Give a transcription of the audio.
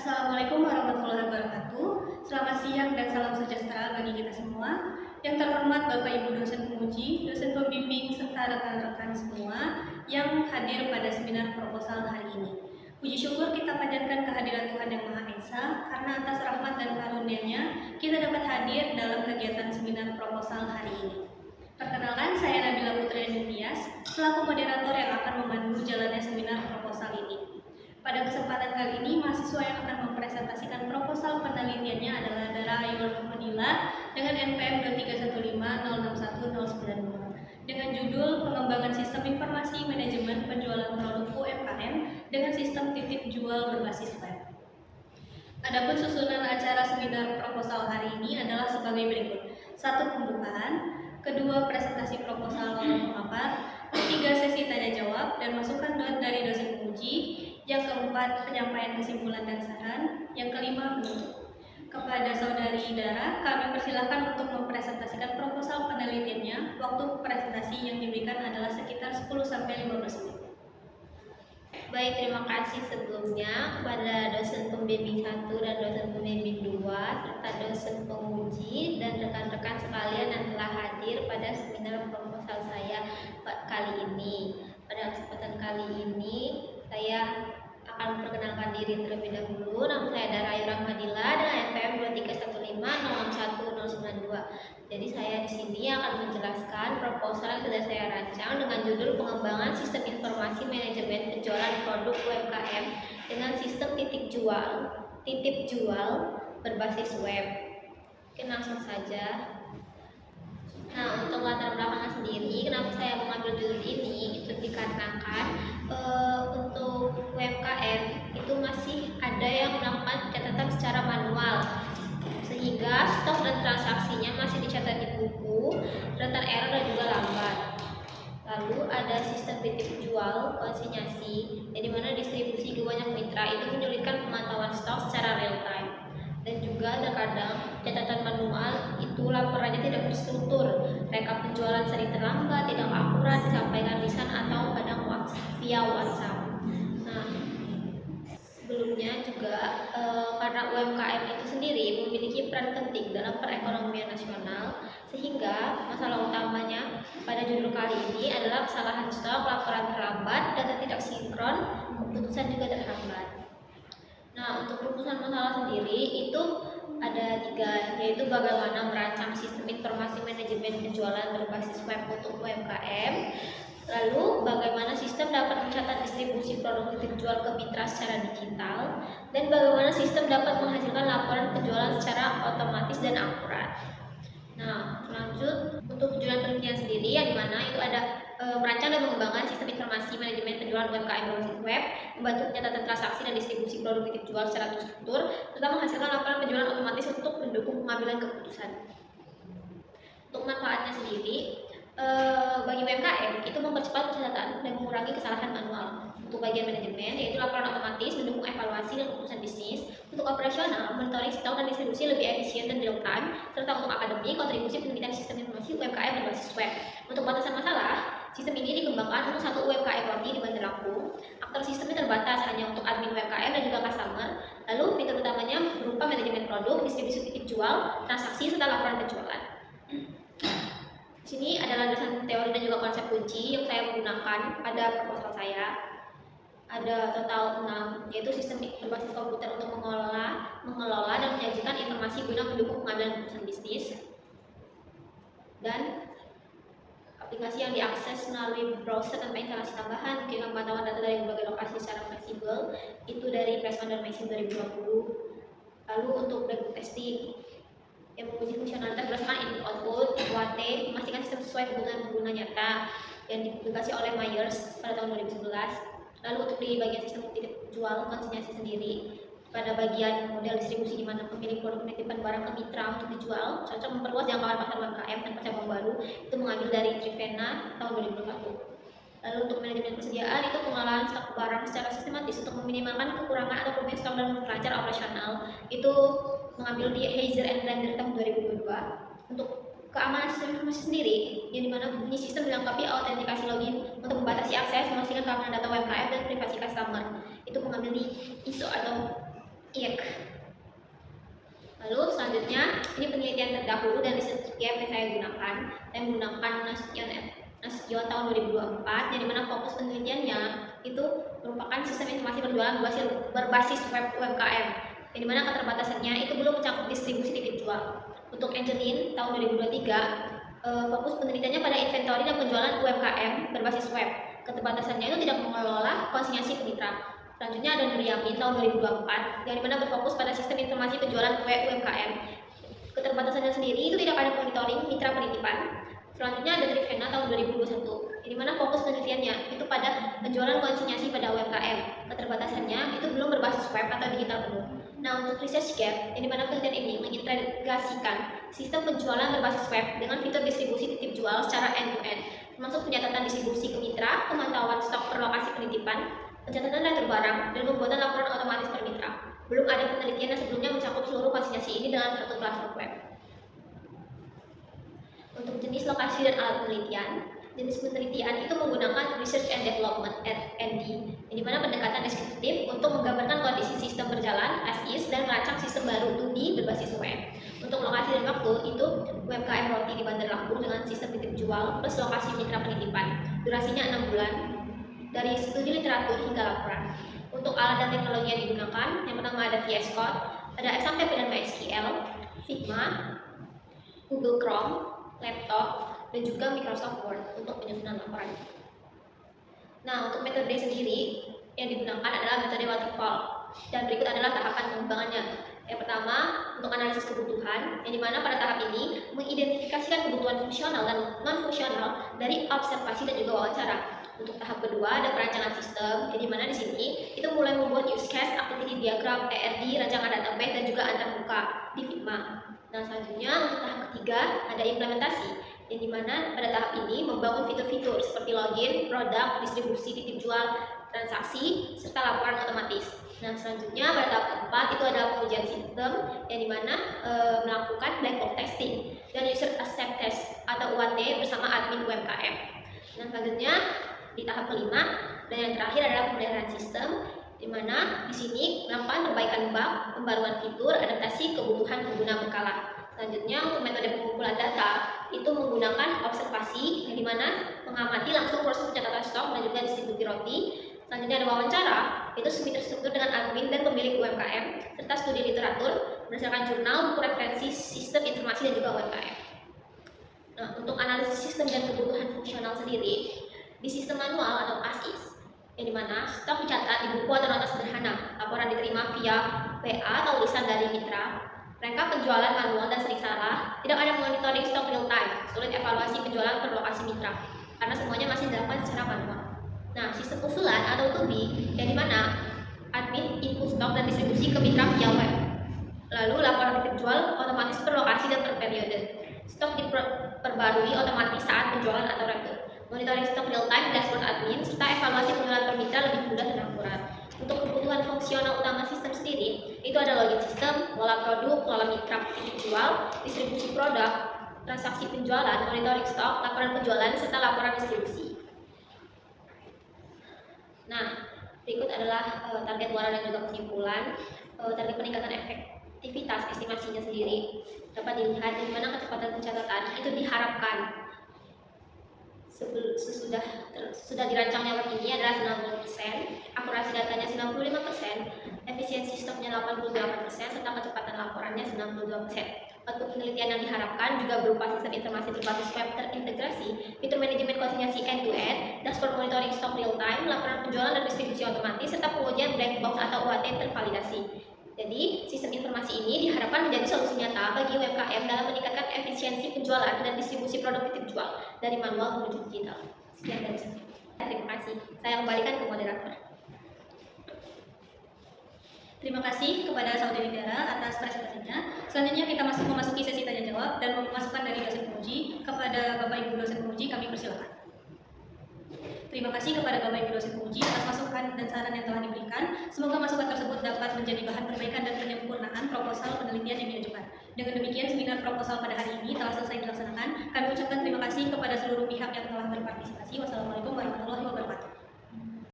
Assalamualaikum warahmatullahi wabarakatuh. Selamat siang dan salam sejahtera bagi kita semua. Yang terhormat Bapak Ibu dosen penguji, dosen pembimbing, serta rekan-rekan semua yang hadir pada seminar proposal hari ini. Puji syukur kita panjatkan kehadiran Tuhan Yang Maha Esa, karena atas rahmat dan karunia-Nya kita dapat hadir dalam kegiatan seminar proposal hari ini. Perkenalkan, saya Nabila Putri Tias, selaku moderator yang akan memandu jalannya seminar proposal ini. Pada kesempatan kali ini, mahasiswa yang akan mempresentasikan proposal penelitiannya adalah Dara Ayu Rahmanila dengan NPM 231506192 dengan judul Pengembangan Sistem Informasi Manajemen Penjualan Produk UMKM dengan Sistem Titip Jual Berbasis Web. Adapun susunan acara seminar proposal hari ini adalah sebagai berikut: 1. Pembukaan, 2. Presentasi proposal pemaparan, 3. Sesi tanya jawab dan masukan dari dosen penguji, yang 4. Penyampaian kesimpulan dan saran, yang 5. Penutup. Kepada Saudari Dara, kami persilahkan untuk mempresentasikan proposal penelitiannya. Waktu presentasi yang diberikan adalah sekitar 10-15 menit. Baik, terima kasih sebelumnya kepada dosen pembimbing 1 dan dosen pembimbing 2 serta dosen penguji dan rekan-rekan sekalian yang telah hadir pada seminar proposal saya kali ini. Pada kesempatan kali ini saya akan memperkenalkan diri terlebih dahulu. Nama saya Dara Ayu Rahmanila dengan NPM 231506192. Jadi saya di sini akan menjelaskan proposal yang sudah saya rancang dengan judul Pengembangan Sistem Informasi Manajemen Penjualan Produk UMKM dengan Sistem Titip Jual Berbasis Web. Oke, langsung saja. Nah, untuk latar belakangnya sendiri, kenapa saya mengambil judul ini, itu dikarenakan untuk UMKM itu masih ada yang melakukan catatan secara manual, sehingga stok dan transaksinya masih dicatat di buku, rentan error dan juga lambat. Lalu ada sistem titip jual konsinyasi, yang dimana distribusi ke banyak mitra itu menyulitkan pemantauan stok secara real time. Dan juga terkadang catatan manual itu laporannya tidak terstruktur, rekap penjualan sering terlambat, tidak akurat disampaikan lisan atau kadang via WhatsApp. Nah, sebelumnya juga karena UMKM itu sendiri memiliki peran penting dalam perekonomian nasional, sehingga masalah utamanya pada judul kali ini adalah kesalahan stok, laporan terlambat, data tidak sinkron, keputusan juga terhambat. Nah, untuk rumusan masalah sendiri itu ada 3, yaitu bagaimana merancang sistem informasi manajemen penjualan berbasis web untuk UMKM, lalu bagaimana sistem dapat mencatat distribusi produk titip jual ke mitra secara digital, dan bagaimana sistem dapat menghasilkan laporan penjualan secara otomatis dan akurat. Nah, lanjut untuk tujuan penelitian sendiri, yang dimana itu ada merancang dan mengembangkan sistem informasi manajemen penjualan UMKM berbasis web, membantu pencatatan transaksi dan distribusi produk titip jual secara terstruktur, serta menghasilkan laporan penjualan otomatis untuk mendukung pengambilan keputusan. Untuk manfaatnya sendiri, bagi UMKM itu mempercepat pencatatan dan mengurangi kesalahan manual. Untuk bagian manajemen, yaitu laporan otomatis mendukung evaluasi dan keputusan bisnis. Untuk operasional, monitoring stok dan distribusi lebih efisien dan real time. Serta untuk akademik, kontribusi penelitian sistem informasi UMKM berbasis web. Untuk batasan masalah, sistem ini dikembangkan untuk 1 UMKM lagi di Bandar Lampung. Aktor sistemnya terbatas hanya untuk admin UMKM dan juga customer. Lalu fitur utamanya berupa manajemen produk, distribusi titip jual, transaksi serta laporan penjualan. Di sini adalah landasan teori dan juga konsep kunci yang saya menggunakan pada proposal saya. Ada total 6, yaitu sistem berbasis komputer untuk mengelola dan menyajikan informasi guna mendukung pengambilan keputusan bisnis, dan aplikasi yang diakses melalui browser tanpa instalasi tambahan, mungkin pemantauan data dari berbagai lokasi secara fleksibel, itu dari Pressman dan Maxim 2020. Lalu untuk debug testing yang menguji fungsionalitas berdasarkan input output, UAT, memastikan sistem sesuai kebutuhan pengguna nyata, yang dipublikasi oleh Myers pada tahun 2011. Lalu untuk di bagian sistem titip jual konsinyasi sendiri, pada bagian model distribusi di mana pemilik produk menitipkan barang ke mitra untuk dijual, cocok memperluas jangkauan pasar UMKM tanpa cabang baru, itu mengambil dari Trivena tahun 2021. Lalu untuk manajemen persediaan, itu pengolahan stok barang secara sistematis untuk meminimalkan kekurangan atau kelebihan stok dan memperlancar operasional, itu mengambil di Heiser and Lander tahun 2022. Untuk keamanan sistem informasi sendiri, yang dimana bunyi sistem dilengkapi autentikasi login untuk membatasi akses, memastikan keamanan data UMKM dan privasi customer, itu mengambil di ISO atau IEC selanjutnya, ini penelitian terdahulu dan research gap yang saya gunakan. Saya menggunakan Nasution tahun 2024, yang dimana fokus penelitiannya itu merupakan sistem informasi penjualan berbasis web UMKM, yang dimana keterbatasannya itu belum mencakup distribusi titip jual. Untuk Angelin tahun 2023, fokus penelitiannya pada inventory dan penjualan UMKM berbasis web. Keterbatasannya itu tidak mengelola konsinyasi ke mitra. Selanjutnya ada Nuryamin tahun 2024, yang dimana berfokus pada sistem informasi penjualan UMKM. Keterbatasannya sendiri itu tidak ada monitoring mitra penitipan. Selanjutnya ada Trivena tahun 2021, yang dimana fokus penelitiannya itu pada penjualan konsinyasi pada UMKM. Keterbatasannya itu belum berbasis web atau digital penuh. Nah, untuk research gap, yang dimana penelitian ini mengintegrasikan sistem penjualan berbasis web dengan fitur distribusi titip jual secara end-to-end, termasuk pencatatan distribusi ke mitra, pemantauan stok per lokasi penitipan, pencatatan retur barang, dan pembuatan laporan otomatis per mitra. Belum ada penelitian yang sebelumnya mencakup seluruh konsinyasi ini dalam satu platform web. Untuk jenis lokasi dan alat penelitian, jenis penelitian itu menggunakan Research and Development (R&D), yang dimana pendekatan deskriptif untuk menggambarkan kondisi sistem berjalan as is dan merancang sistem baru 2D berbasis web. Untuk lokasi dan waktu itu UMKM Roti di Bandar Lampung dengan sistem titip jual plus lokasi mitra penitipan. Durasinya 6 bulan dari studi literatur hingga laporan. Untuk alat dan teknologi yang digunakan, yang pertama ada VS Code, ada XMPP dan MySQL, Figma, Google Chrome, laptop, dan juga Microsoft Word untuk penyusunan laporan. Nah, untuk metode sendiri yang digunakan adalah metode waterfall, dan berikut adalah tahapan pengembangannya. Yang pertama, untuk analisis kebutuhan, yang dimana pada tahap ini mengidentifikasikan kebutuhan fungsional dan non-fungsional dari observasi dan juga wawancara. Untuk tahap kedua ada perancangan sistem, yang dimana di sini itu mulai membuat use case, activity diagram, ERD, rancangan database, dan juga antarmuka di Figma. Nah, selanjutnya untuk tahap ketiga ada implementasi, yang dimana pada tahap ini membangun fitur-fitur seperti login, produk, distribusi, titip jual, transaksi, serta laporan otomatis. Nah, selanjutnya pada tahap keempat itu adalah pengujian sistem, yang dimana melakukan black box testing dan user accept test atau UAT bersama admin UMKM. Nah, selanjutnya di tahap kelima dan yang terakhir adalah pemeliharaan sistem, di mana di sini melakukan perbaikan bug, pembaruan fitur, adaptasi kebutuhan pengguna berkala. Selanjutnya untuk metode pengumpulan data itu menggunakan observasi, yang dimana mengamati langsung proses pencatatan stok dan juga distribusi roti. Selanjutnya ada wawancara, itu semi terstruktur dengan admin dan pemilik UMKM, serta studi literatur berdasarkan jurnal, buku referensi, sistem informasi dan juga UMKM. Nah, untuk analisis sistem dan kebutuhan fungsional sendiri, di sistem manual atau ASIS, yang dimana stok dicatat di buku atau nota sederhana, laporan diterima via WA atau tulisan dari mitra. Mereka penjualan manual dan sering salah, tidak ada monitoring stok real time, sulit evaluasi penjualan per lokasi mitra, karena semuanya masih dilakukan secara manual. Nah, sistem usulan atau 2B, yang dimana admin input stok dan distribusi ke mitra via web. Lalu laporan titip jual otomatis per lokasi dan per periode. Stok diperbarui otomatis saat penjualan atau retur. Monitoring stok real time, dashboard admin, serta evaluasi penjualan per mitra lebih mudah dan akurat. Untuk kebutuhan fungsional utama sistem sendiri, itu ada login sistem, pola produk, pola mitra titip jual, distribusi produk, transaksi penjualan, monitoring stok, laporan penjualan, serta laporan distribusi. Nah, berikut adalah target muara dan juga kesimpulan. Target peningkatan efektivitas estimasinya sendiri dapat dilihat di mana kecepatan pencatatan itu diharapkan sesudah dirancangnya web ini adalah 90%, akurasi datanya 95%, efisiensi stoknya 88%, serta kecepatan laporannya 92%. Output penelitian yang diharapkan juga berupa sistem informasi berbasis web terintegrasi, fitur manajemen konsinyasi end-to-end, dashboard monitoring stok real time, laporan penjualan dan distribusi otomatis, serta pengujian black box atau UAT tervalidasi. Jadi, sistem informasi ini diharapkan menjadi solusi nyata bagi UMKM dalam meningkatkan efisiensi penjualan dan distribusi produk titip jual dari manual menuju digital. Sekian dari saya. Terima kasih. Saya kembalikan ke moderator. Terima kasih kepada Saudari Dara atas presentasinya. Selanjutnya kita memasuki sesi tanya jawab dan memasukkan dari dosen penguji. Kepada Bapak Ibu dosen penguji kami persilakan. Terima kasih kepada Bapak Ibu dosen penguji atas masukan dan saran yang telah diberikan. Semoga masukan tersebut dapat menjadi bahan perbaikan dan penyempurnaan proposal penelitian yang diajukan. Dengan demikian, seminar proposal pada hari ini telah selesai dilaksanakan. Kami ucapkan terima kasih kepada seluruh pihak yang telah berpartisipasi. Wassalamualaikum warahmatullahi wabarakatuh.